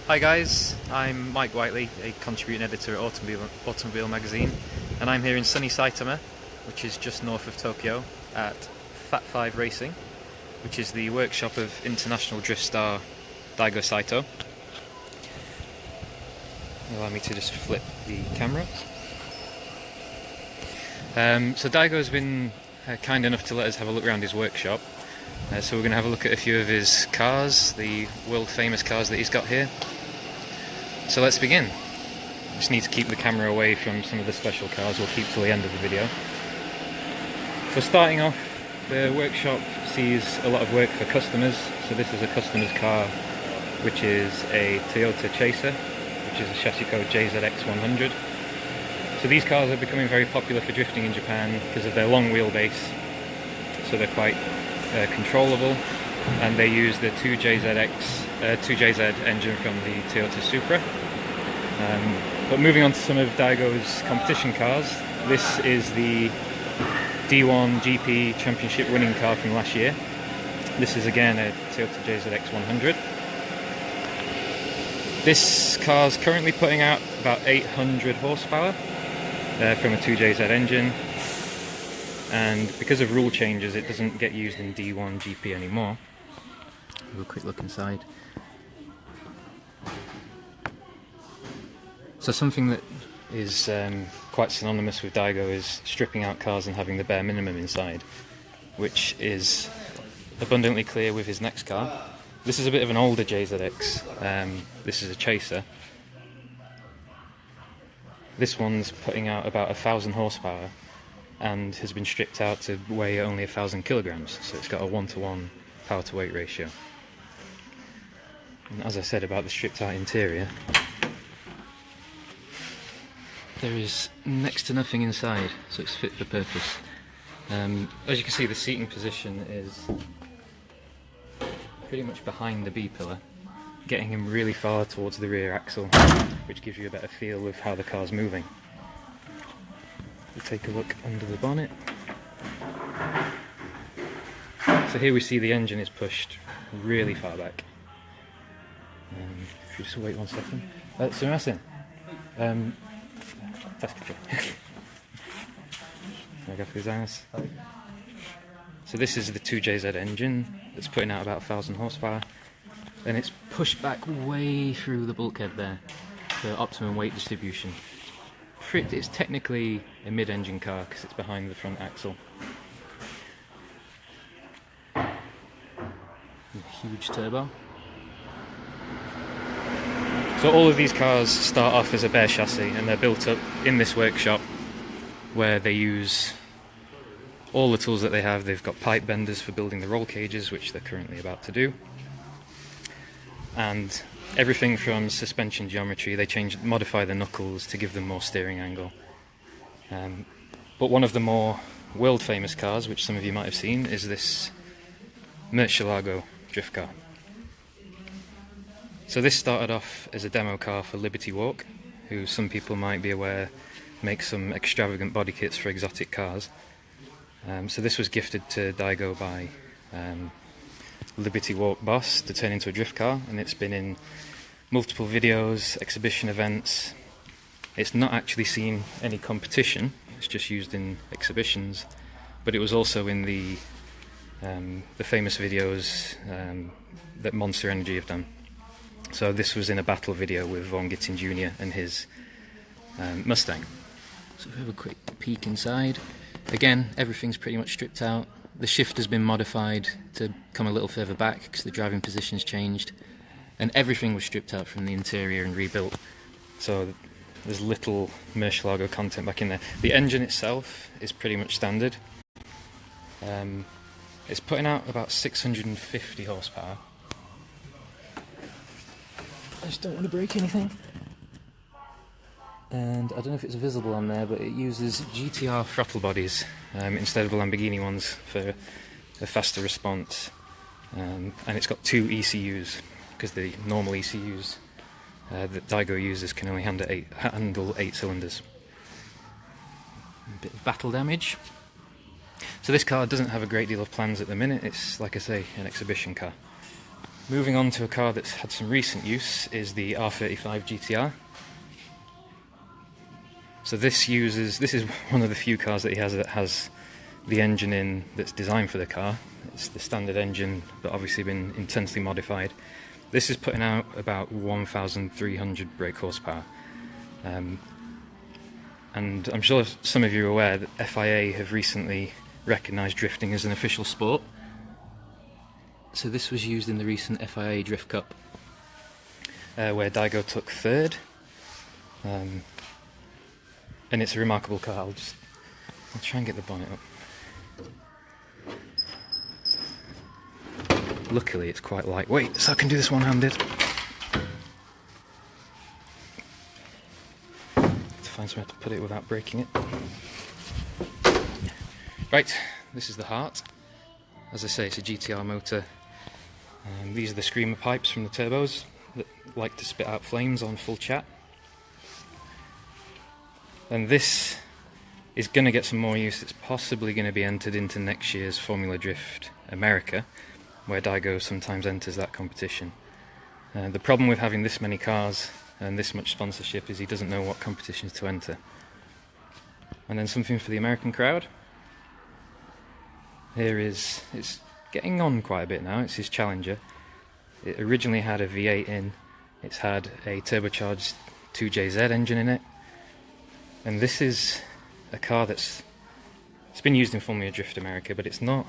Hi guys, I'm Mike Whiteley, a contributing editor at Automobile Magazine, and I'm here in sunny Saitama, which is just north of Tokyo, at Fat 5 Racing, which is the workshop of international drift star Daigo Saito. Allow me to just flip the camera. So Daigo has been kind enough to let us have a look around his workshop. So we're going to have a look at a few of his cars, the world famous cars that he's got here. So let's begin. Just need to keep the camera away from some of the special cars we'll keep till the end of the video. So starting off, the workshop sees a lot of work for customers. So this is a customer's car, which is a Toyota Chaser, which is a chassis code JZX100. So these cars are becoming very popular for drifting in Japan because of their long wheelbase. So they're quite controllable, and they use the 2JZ engine from the Toyota Supra. But moving on to some of Daigo's competition cars, this is the D1 GP Championship winning car from last year. This is again a Toyota JZX100. This car is currently putting out about 800 horsepower from a 2JZ engine. And because of rule changes, it doesn't get used in D1 GP anymore. Have a quick look inside. So something that is quite synonymous with Daigo is stripping out cars and having the bare minimum inside, which is abundantly clear with his next car. This is a bit of an older JZX. This is a Chaser. This one's putting out about 1,000 horsepower and has been stripped out to weigh only 1,000 kilograms, so it's got a 1-to-1 power to weight ratio. And as I said about the stripped out interior, there is next to nothing inside, so it's fit for purpose. As you can see, the seating position is pretty much behind the B-pillar, getting him really far towards the rear axle, which gives you a better feel of how the car's moving. We'll take a look under the bonnet. So here we see the engine is pushed really far back. If you just wait 1 second. Sumimasen. So this is the 2JZ engine that's putting out about 1,000 horsepower. And it's pushed back way through the bulkhead there for optimum weight distribution. It's technically a mid-engine car because it's behind the front axle. A huge turbo. So all of these cars start off as a bare chassis, and they're built up in this workshop where they use all the tools that they have. They've got pipe benders for building the roll cages, which they're currently about to do. And everything from suspension geometry, they modify the knuckles to give them more steering angle. But one of the more world famous cars, which some of you might have seen, is this Murcielago drift car. So this started off as a demo car for Liberty Walk, who some people might be aware make some extravagant body kits for exotic cars. So this was gifted to Daigo by Liberty Walk boss to turn into a drift car, and it's been in multiple videos, exhibition events. It's not actually seen any competition, it's just used in exhibitions, but it was also in the famous videos that Monster Energy have done. So this was in a battle video with Von Gittin Jr. and his Mustang. So if we have a quick peek inside, again everything's pretty much stripped out. The shift has been modified to come a little further back because the driving position's changed, and everything was stripped out from the interior and rebuilt. So there's little Murcielago content back in there. The engine itself is pretty much standard. It's putting out about 650 horsepower. I just don't want to break anything. And I don't know if it's visible on there, but it uses Gt-R throttle bodies instead of the Lamborghini ones for a faster response. And it's got 2 ECUs, because the normal ECUs that Daigo uses can only handle 8 cylinders. A bit of battle damage. So this car doesn't have a great deal of plans at the minute. It's, like I say, an exhibition car. Moving on to a car that's had some recent use is the R35 Gt-R. So this is one of the few cars that he has that has the engine in that's designed for the car. It's the standard engine, but obviously been intensely modified. This is putting out about 1,300 brake horsepower. And I'm sure some of you are aware that FIA have recently recognised drifting as an official sport. So this was used in the recent FIA Drift Cup, where Daigo took third. And it's a remarkable car. I'll try and get the bonnet up. Luckily it's quite lightweight, so I can do this one-handed. To find somewhere to put it without breaking it. Right, this is the heart. As I say, it's a GT-R motor. These are the screamer pipes from the turbos that like to spit out flames on full chat. And this is going to get some more use. It's possibly going to be entered into next year's Formula Drift America, where Daigo sometimes enters that competition. The problem with having this many cars and this much sponsorship is he doesn't know what competitions to enter. And then something for the American crowd. It's getting on quite a bit now. It's his Challenger. It originally had a V8 in. It's had a turbocharged 2JZ engine in it. And this is a car it's been used in Formula Drift America, but it's not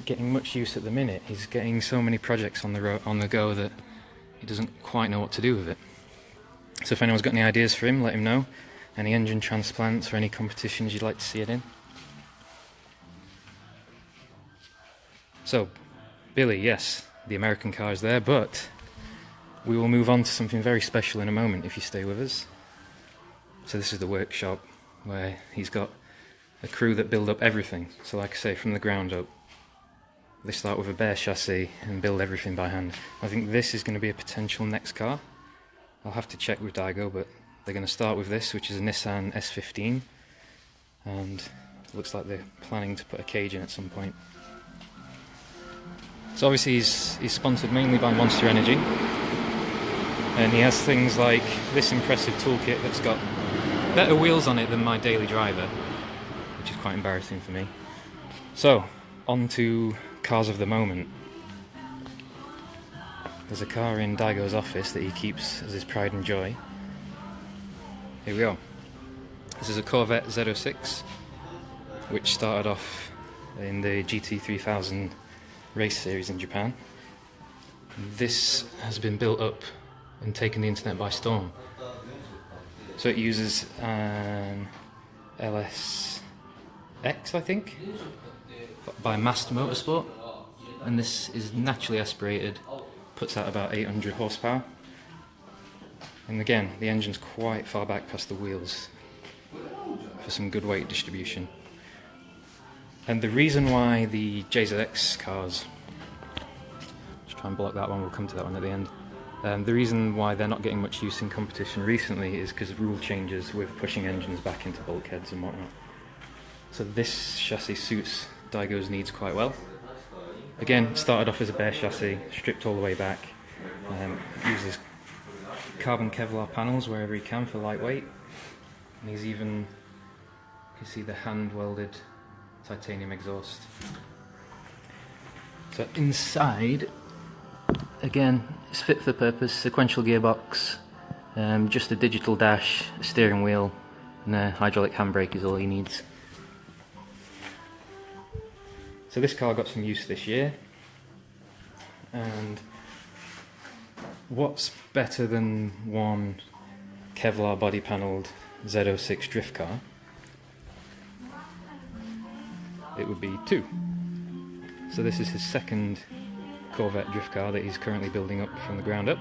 getting much use at the minute. He's getting so many projects on the go that he doesn't quite know what to do with it. So if anyone's got any ideas for him, let him know. Any engine transplants or any competitions you'd like to see it in. So, Billy, yes, the American car is there, but we will move on to something very special in a moment if you stay with us. So this is the workshop where he's got a crew that build up everything. So like I say, from the ground up. They start with a bare chassis and build everything by hand. I think this is going to be a potential next car. I'll have to check with Daigo, but they're going to start with this, which is a Nissan S15. And it looks like they're planning to put a cage in at some point. So obviously he's sponsored mainly by Monster Energy. And he has things like this impressive toolkit that's got better wheels on it than my daily driver, which is quite embarrassing for me. So, on to cars of the moment. There's a car in Daigo's office that he keeps as his pride and joy. Here we go. This is a Corvette Zo6, which started off in the GT3000 race series in Japan. This has been built up and taken the internet by storm. So it uses an LSX, I think, by Master Motorsport, and this is naturally aspirated, puts out about 800 horsepower. And again, the engine's quite far back past the wheels for some good weight distribution. And the reason why the JZX cars, let's try and block that one, we'll come to that one at the end. The reason why they're not getting much use in competition recently is because of rule changes with pushing engines back into bulkheads and whatnot. So this chassis suits Daigo's needs quite well. Again, started off as a bare chassis, stripped all the way back. Uses carbon Kevlar panels wherever he can for lightweight. And he's even, you can see the hand-welded titanium exhaust. So inside, again, it's fit for purpose, sequential gearbox, just a digital dash, a steering wheel, and a hydraulic handbrake is all he needs. So this car got some use this year, and what's better than one Kevlar body panelled Z06 drift car? It would be two. So this is his second Corvette drift car that he's currently building up from the ground up.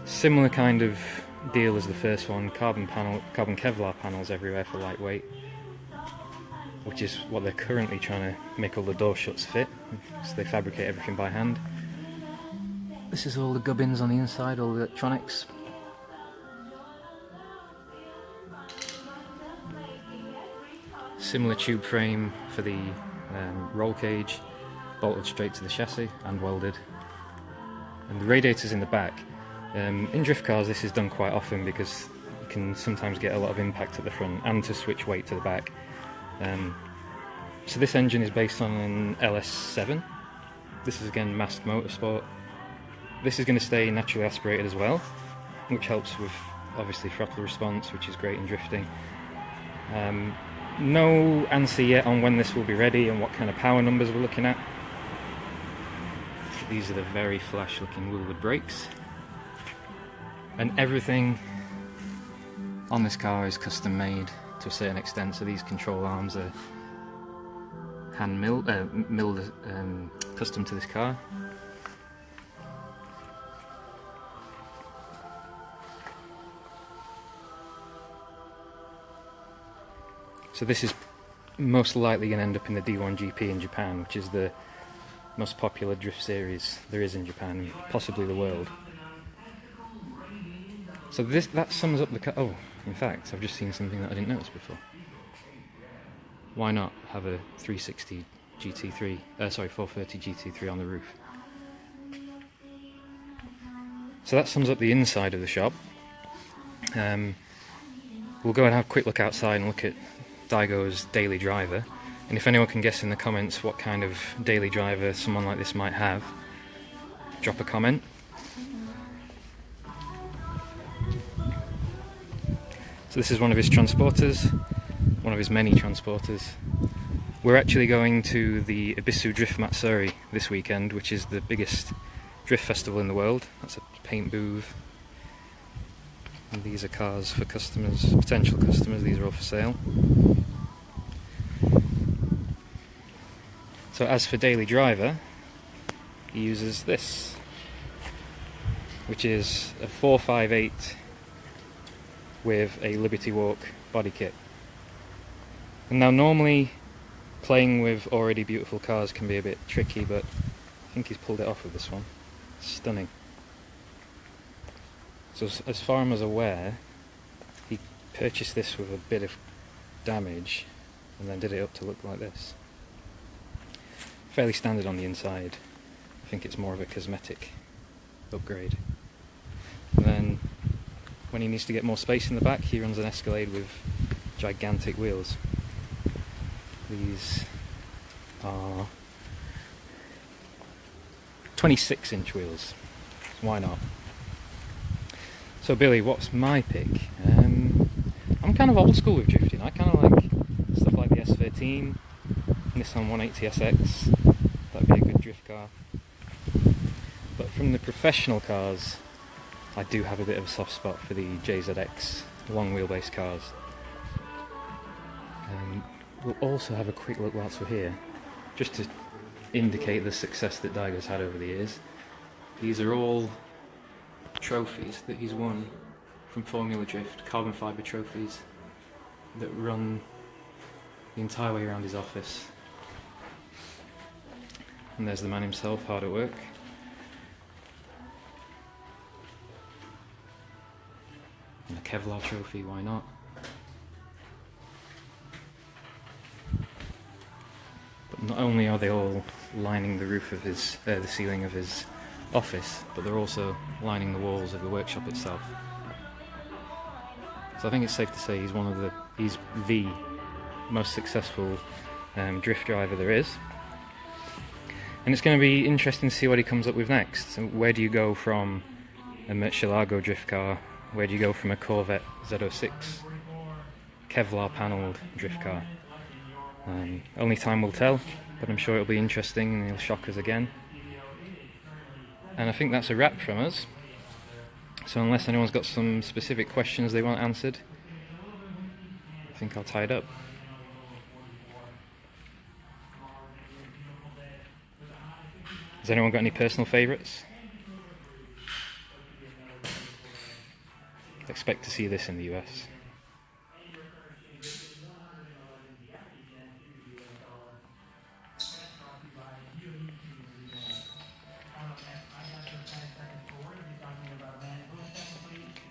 Similar kind of deal as the first one, carbon Kevlar panels everywhere for lightweight, which is what they're currently trying to make all the door shuts fit, so they fabricate everything by hand. This is all the gubbins on the inside, all the electronics. Similar tube frame for the roll cage, bolted straight to the chassis and welded. And the radiator's in the back. In drift cars this is done quite often because you can sometimes get a lot of impact at the front and to switch weight to the back. So this engine is based on an LS7. This is again Massed Motorsport. This is going to stay naturally aspirated as well, which helps with obviously throttle response, which is great in drifting. No answer yet on when this will be ready and what kind of power numbers we're looking at. These are the very flash looking Wilwood brakes. And everything on this car is custom made to a certain extent, so these control arms are hand milled, custom to this car. So this is most likely going to end up in the D1 GP in Japan, which is the most popular drift series there is in Japan, possibly the world. So that sums up the car. Oh, in fact, I've just seen something that I didn't notice before. Why not have a 360 GT3, 430 GT3 on the roof? So that sums up the inside of the shop. We'll go and have a quick look outside and look at Daigo's daily driver. And if anyone can guess in the comments what kind of daily driver someone like this might have, drop a comment. So this is one of his transporters, one of his many transporters. We're actually going to the Ebisu Drift Matsuri this weekend, which is the biggest drift festival in the world. That's a paint booth. And these are cars for customers, potential customers. These are all for sale. So as for daily driver, he uses this, which is a 458 with a Liberty Walk body kit. And now normally playing with already beautiful cars can be a bit tricky, but I think he's pulled it off with this one. Stunning. So as far as I'm aware, he purchased this with a bit of damage and then did it up to look like this. Fairly standard on the inside. I think it's more of a cosmetic upgrade. And then when he needs to get more space in the back, he runs an Escalade with gigantic wheels. These are 26-inch wheels. Why not? So Billy, what's my pick? I'm kind of old school with drifting. I kind of like stuff like the S13, Nissan 180SX. That'd be a good drift car. But from the professional cars, I do have a bit of a soft spot for the JZX long wheelbase cars. We'll also have a quick look whilst we're here, just to indicate the success that Daigo's had over the years. These are all trophies that he's won from Formula Drift, carbon fibre trophies that run the entire way around his office. And there's the man himself, hard at work. And a Kevlar trophy, why not? But not only are they all lining the roof of his, the ceiling of his office, but they're also lining the walls of the workshop itself. So I think it's safe to say he's the most successful drift driver there is. And it's going to be interesting to see what he comes up with next. So where do you go from a Murcielago drift car? Where do you go from a Corvette Zo6 Kevlar panelled drift car? Only time will tell, but I'm sure it'll be interesting and he'll shock us again. And I think that's a wrap from us. So unless anyone's got some specific questions they want answered, I think I'll tie it up. Has anyone got any personal favourites? Expect to see this in the US.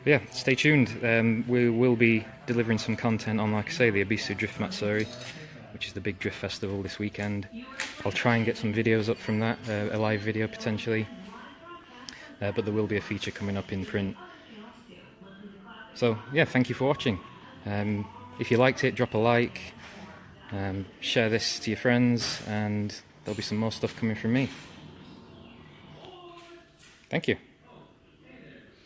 Yeah, stay tuned. We will be delivering some content on, like I say, the Ebisu Drift Matsuri. which is the big drift festival this weekend. I'll try and get some videos up from that, a live video potentially, but there will be a feature coming up in print. So yeah, thank you for watching. If you liked it, drop a like, share this to your friends, and there'll be some more stuff coming from me. Thank you.